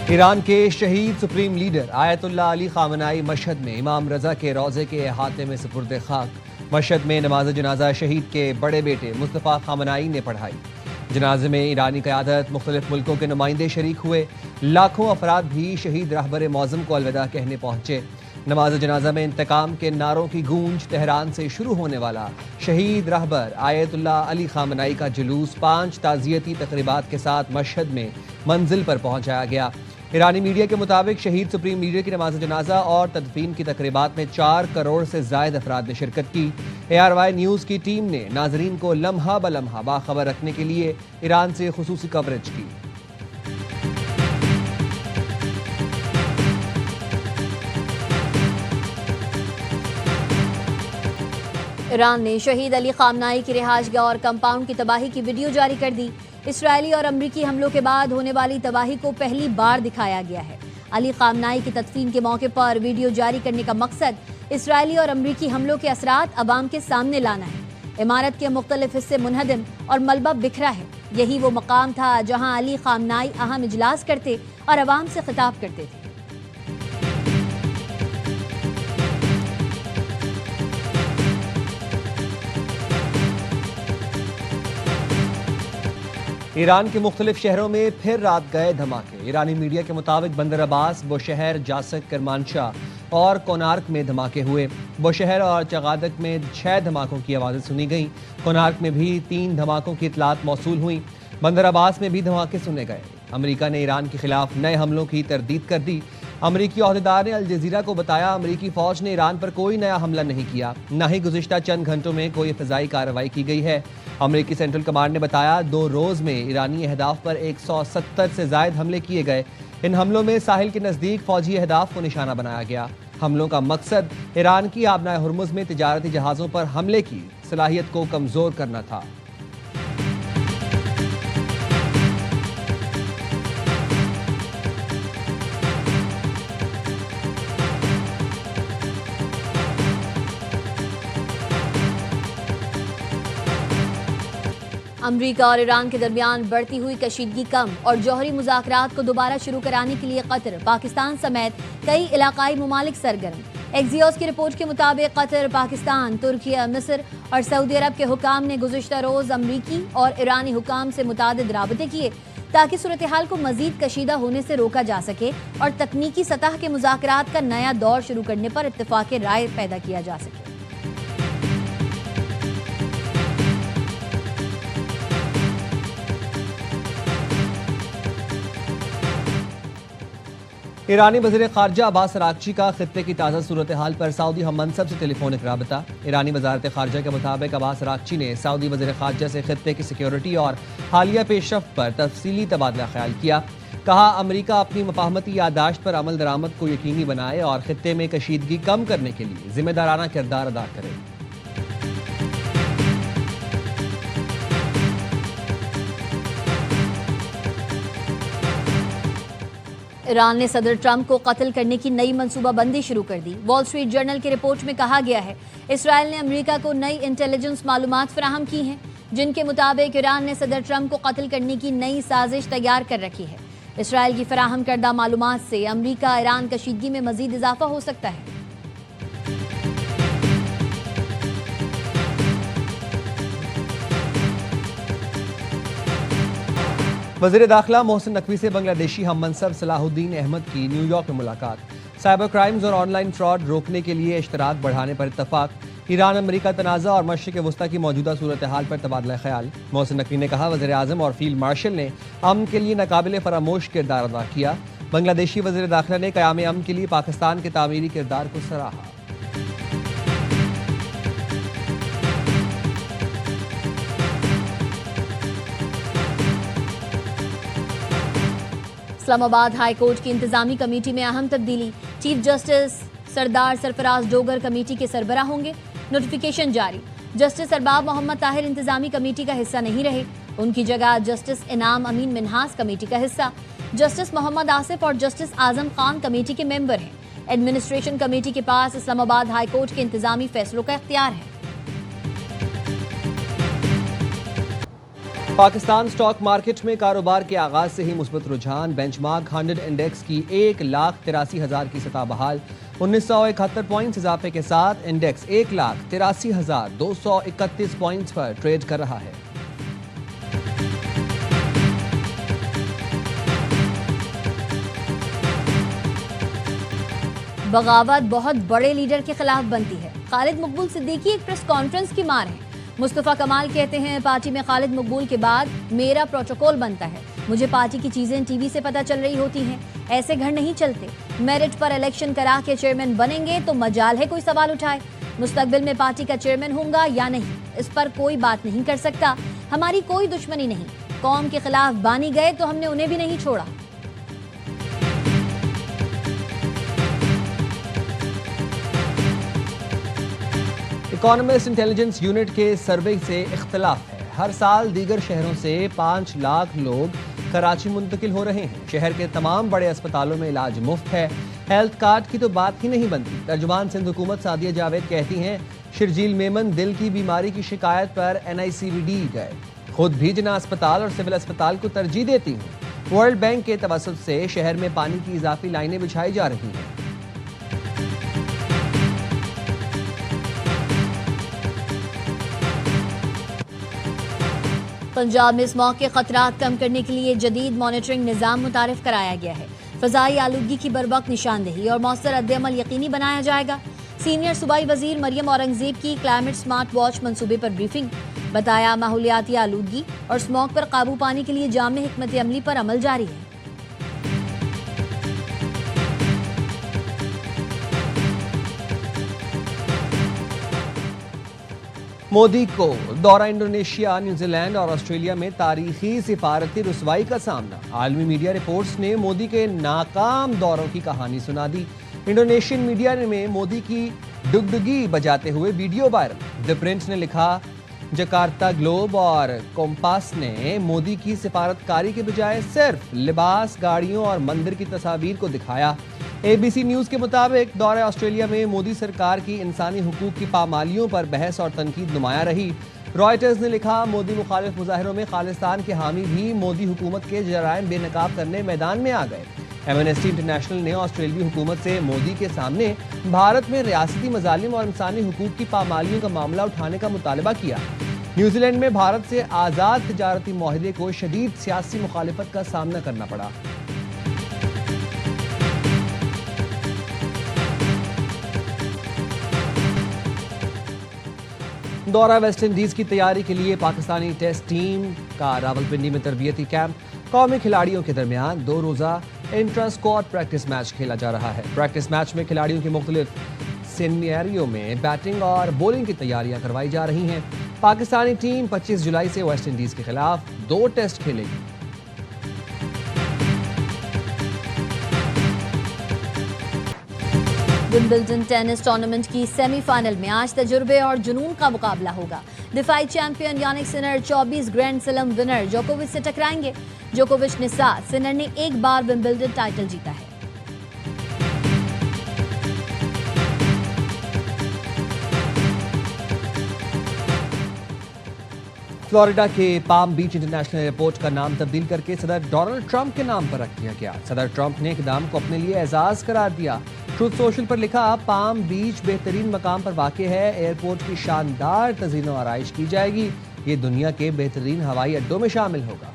ایران کے شہید supreme leader آیت اللہ علی خامنائی مشہد میں امام رضا کے روضے کے احاطے میں سپرد خاک۔ مشہد میں نماز جنازہ شہید کے بڑے بیٹے مصطفیٰ خامنائی نے پڑھائی۔ جنازے میں ایرانی قیادت، مختلف ملکوں کے نمائندے شریک ہوئے۔ لاکھوں افراد بھی شہید رہبر معظم کو الوداع کہنے پہنچے۔ نماز جنازہ میں انتقام کے نعروں کی گونج، تہران سے شروع ہونے والا شہید رہبر آیت اللہ علی خامنائی کا جلوس 5 تعزیتی تقریبات کے ساتھ مشہد میں منزل پر پہنچایا گیا۔ ایرانی میڈیا کے مطابق شہید سپریم لیڈر کی نماز جنازہ اور تدفین کی تقریبات میں 4 کروڑ سے زائد افراد نے شرکت کی۔ ARY نیوز کی ٹیم نے ناظرین کو لمحہ بلمحہ باخبر رکھنے کے لیے ایران سے خصوصی کوریج کی۔ ایران نے شہید علی خامنائی کی رہائش گاہ اور کمپاؤنڈ کی تباہی کی ویڈیو جاری کر دی۔ اسرائیلی اور امریکی حملوں کے بعد ہونے والی تباہی کو پہلی بار دکھایا گیا ہے۔ علی خامنائی کی تدفین کے موقع پر ویڈیو جاری کرنے کا مقصد اسرائیلی اور امریکی حملوں کے اثرات عوام کے سامنے لانا ہے۔ عمارت کے مختلف حصے منہدم اور ملبہ بکھرا ہے۔ یہی وہ مقام تھا جہاں علی خامنائی اہم اجلاس کرتے اور عوام سے خطاب کرتے تھے۔ ایران کے مختلف شہروں میں پھر رات گئے دھماکے۔ ایرانی میڈیا کے مطابق بندر عباس، بوشہر، جاسک، کرمانشاہ اور کونارک میں دھماکے ہوئے۔ بوشہر اور چغادک میں 6 دھماکوں کی آوازیں سنی گئیں۔ کونارک میں بھی 3 دھماکوں کی اطلاعات موصول ہوئیں۔ بندر عباس میں بھی دھماکے سنے گئے۔ امریکہ نے ایران کے خلاف نئے حملوں کی تردید کر دی۔ امریکی عہدیدار نے الجزیرہ کو بتایا امریکی فوج نے ایران پر کوئی نیا حملہ نہیں کیا، نہ ہی گزشتہ چند گھنٹوں میں کوئی فضائی کارروائی کی گئی ہے۔ امریکی سینٹرل کمانڈ نے بتایا 2 روز میں ایرانی اہداف پر 170 سے زائد حملے کیے گئے۔ ان حملوں میں ساحل کے نزدیک فوجی اہداف کو نشانہ بنایا گیا۔ حملوں کا مقصد ایران کی آبنائے ہرمز میں تجارتی جہازوں پر حملے کی صلاحیت کو کمزور کرنا تھا۔ امریکہ اور ایران کے درمیان بڑھتی ہوئی کشیدگی کم اور جوہری مذاکرات کو دوبارہ شروع کرانے کے لیے قطر، پاکستان سمیت کئی علاقائی ممالک سرگرم۔ ایکزیوس کی رپورٹ کے مطابق قطر، پاکستان، ترکیہ، مصر اور سعودی عرب کے حکام نے گزشتہ روز امریکی اور ایرانی حکام سے متعدد رابطے کیے تاکہ صورتحال کو مزید کشیدہ ہونے سے روکا جا سکے اور تکنیکی سطح کے مذاکرات کا نیا دور شروع کرنے پر اتفاق رائے پیدا کیا جا سکے۔ ایرانی وزیر خارجہ عباس اراغچی کا خطے کی تازہ صورتحال پر سعودی ہم منصب سے ٹیلیفونک رابطہ۔ ایرانی وزارت خارجہ کے مطابق عباس اراغچی نے سعودی وزیر خارجہ سے خطے کی سیکیورٹی اور حالیہ پیش رفت پر تفصیلی تبادلہ خیال کیا۔ کہا امریکہ اپنی مفاہمتی یادداشت پر عمل درآمد کو یقینی بنائے اور خطے میں کشیدگی کم کرنے کے لیے ذمہ دارانہ کردار ادا کرے۔ ایران نے صدر ٹرمپ کو قتل کرنے کی نئی منصوبہ بندی شروع کر دی۔ وال اسٹریٹ جرنل کی رپورٹ میں کہا گیا ہے اسرائیل نے امریکہ کو نئی انٹیلیجنس معلومات فراہم کی ہیں جن کے مطابق ایران نے صدر ٹرمپ کو قتل کرنے کی نئی سازش تیار کر رکھی ہے۔ اسرائیل کی فراہم کردہ معلومات سے امریکہ ایران کشیدگی میں مزید اضافہ ہو سکتا ہے۔ وزیر داخلہ محسن نقوی سے بنگلہ دیشی ہم منصب صلاح الدین احمد کی نیو یارک میں ملاقات۔ سائبر کرائمز اور آن لائن فراڈ روکنے کے لیے اشتراک بڑھانے پر اتفاق۔ ایران امریکہ تنازع اور مشرق وسطی کی موجودہ صورتحال پر تبادلہ خیال۔ محسن نقوی نے کہا وزیر اعظم اور فیلڈ مارشل نے امن کے لیے ناقابل فراموش کردار ادا کیا۔ بنگلہ دیشی وزیر داخلہ نے قیام امن کے لیے پاکستان کے تعمیری کردار کو سراہا۔ اسلام آباد ہائی کورٹ کی انتظامی کمیٹی میں اہم تبدیلی۔ چیف جسٹس سردار سرفراز ڈوگر کمیٹی کے سربراہ ہوں گے۔ نوٹیفیکیشن جاری۔ جسٹس ارباب محمد طاہر انتظامی کمیٹی کا حصہ نہیں رہے، ان کی جگہ جسٹس انعام امین منہاس کمیٹی کا حصہ، جسٹس محمد آصف اور جسٹس اعظم خان کمیٹی کے ممبر ہیں۔ ایڈمنسٹریشن کمیٹی کے پاس اسلام آباد ہائی کورٹ کے انتظامی فیصلوں کا اختیار ہے۔ پاکستان سٹاک مارکیٹ میں کاروبار کے آغاز سے ہی مثبت رجحان، بینچ مارک 100 انڈیکس کی 1,83,000 کی سطح بحال، 1971 پوائنٹس اضافے کے ساتھ انڈیکس 1,83,231 پوائنٹس پر ٹریڈ کر رہا ہے۔ بغاوت بہت بڑے لیڈر کے خلاف بنتی ہے، خالد مقبول صدیقی ایک پریس کانفرنس کی مار ہیں۔ مصطفیٰ کمال کہتے ہیں پارٹی میں خالد مقبول کے بعد میرا پروٹوکول بنتا ہے، مجھے پارٹی کی چیزیں ٹی وی سے پتہ چل رہی ہوتی ہیں، ایسے گھر نہیں چلتے، میرٹ پر الیکشن کرا کے چیئرمین بنیں گے تو مجال ہے کوئی سوال اٹھائے، مستقبل میں پارٹی کا چیئرمین ہوں گا یا نہیں اس پر کوئی بات نہیں کر سکتا، ہماری کوئی دشمنی نہیں، قوم کے خلاف بانی گئے تو ہم نے انہیں بھی نہیں چھوڑا۔ اکانومسٹ انٹیلیجنس یونٹ کے سروے سے اختلاف ہے، ہر سال دیگر شہروں سے 5 لاکھ لوگ کراچی منتقل ہو رہے ہیں، شہر کے تمام بڑے اسپتالوں میں علاج مفت ہے، ہیلتھ کارڈ کی تو بات ہی نہیں بنتی۔ ترجمان سندھ حکومت سعدیہ جاوید کہتی ہیں شرجیل میمن دل کی بیماری کی شکایت پر NICVD گئے، خود بھی جنا اسپتال اور سول اسپتال کو ترجیح دیتی ہوں، ورلڈ بینک کے توسط سے شہر میں پانی کی اضافی لائنیں بچھائی جا رہی ہیں۔ پنجاب میں اس موقع خطرات کم کرنے کے لیے جدید مانیٹرنگ نظام متعارف کرایا گیا ہے، فضائی آلودگی کی بروقت نشاندہی اور مؤثر رد عمل یقینی بنایا جائے گا۔ سینئر صوبائی وزیر مریم اورنگزیب کی کلائمیٹ سمارٹ واچ منصوبے پر بریفنگ، بتایا ماحولیاتی آلودگی اور اسموگ پر قابو پانے کے لیے جامع حکمت عملی پر عمل جاری ہے۔ مودی کو دورہ انڈونیشیا، نیوزی لینڈ اور آسٹریلیا میں تاریخی سفارتی رسوائی کا سامنا، عالمی میڈیا رپورٹس نے مودی کے ناکام دوروں کی کہانی سنا دی، انڈونیشین میڈیا میں مودی کی ڈگڈگی بجاتے ہوئے ویڈیو وائرل، دی پرنٹ نے لکھا جکارتا گلوب اور کومپاس نے مودی کی سفارتکاری کے بجائے صرف لباس، گاڑیوں اور مندر کی تصاویر کو دکھایا۔ ABC نیوز کے مطابق دورہ آسٹریلیا میں مودی سرکار کی انسانی حقوق کی پامالیوں پر بحث اور تنقید نمایاں رہی۔ رائٹرز نے لکھا مودی مخالف مظاہروں میں خالصتان کے حامی بھی مودی حکومت کے جرائم بے نقاب کرنے میدان میں آ گئے۔ ایمنسٹی انٹرنیشنل نے آسٹریلوی حکومت سے مودی کے سامنے بھارت میں ریاستی مظالم اور انسانی حقوق کی پامالیوں کا معاملہ اٹھانے کا مطالبہ کیا۔ نیوزی لینڈ میں بھارت سے آزاد تجارتی معاہدے کو شدید سیاسی مخالفت کا سامنا کرنا پڑا۔ دورہ ویسٹ انڈیز کی تیاری کے لیے پاکستانی ٹیسٹ ٹیم کا راولپنڈی میں تربیتی کیمپ، قومی کھلاڑیوں کے درمیان 2 روزہ انٹرا اسکواڈ پریکٹس میچ کھیلا جا رہا ہے۔ پریکٹس میچ میں کھلاڑیوں کے مختلف سینیریو میں بیٹنگ اور بولنگ کی تیاریاں کروائی جا رہی ہیں۔ پاکستانی ٹیم 25 جولائی سے ویسٹ انڈیز کے خلاف 2 ٹیسٹ کھیلے گی۔ ومبلڈن ٹینس ٹورنامنٹ کی سیمی فائنل میں آج تجربے اور جنون کا مقابلہ ہوگا، دفاعی چیمپئن یانک سنر 24 گرینڈ سلم ونر جوکووچ سے ٹکرائیں گے۔ جوکووچ نے 7، سنر نے 1 بار ومبلڈن ٹائٹل جیتا ہے۔ فلوریڈا کے پام بیچ انٹرنیشنل ایئرپورٹ کا نام تبدیل کر کے صدر ڈونلڈ ٹرمپ کے نام پر رکھ دیا گیا۔ صدر ٹرمپ نے اقدام کو اپنے لیے اعزاز قرار دیا۔ ٹروتھ سوشل پر لکھا پام بیچ بہترین مقام پر واقع ہے، ایئرپورٹ کی شاندار تزئین و آرائش کی جائے گی، یہ دنیا کے بہترین ہوائی اڈوں میں شامل ہوگا۔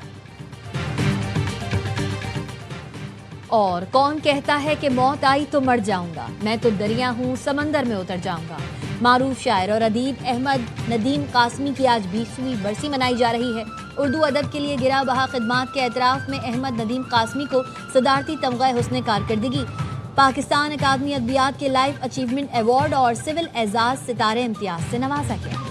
اور کون کہتا ہے کہ موت آئی تو مر جاؤں گا، میں تو دریا ہوں سمندر میں اتر جاؤں گا۔ معروف شاعر اور ادیب احمد ندیم قاسمی کی آج 20ویں برسی منائی جا رہی ہے۔ اردو ادب کے لیے گرا بہا خدمات کے اعتراف میں احمد ندیم قاسمی کو صدارتی تمغہ حسن کارکردگی، پاکستان اکادمی ادبیات کے لائف اچیومنٹ ایوارڈ اور سول اعزاز ستارے امتیاز سے نوازا گیا۔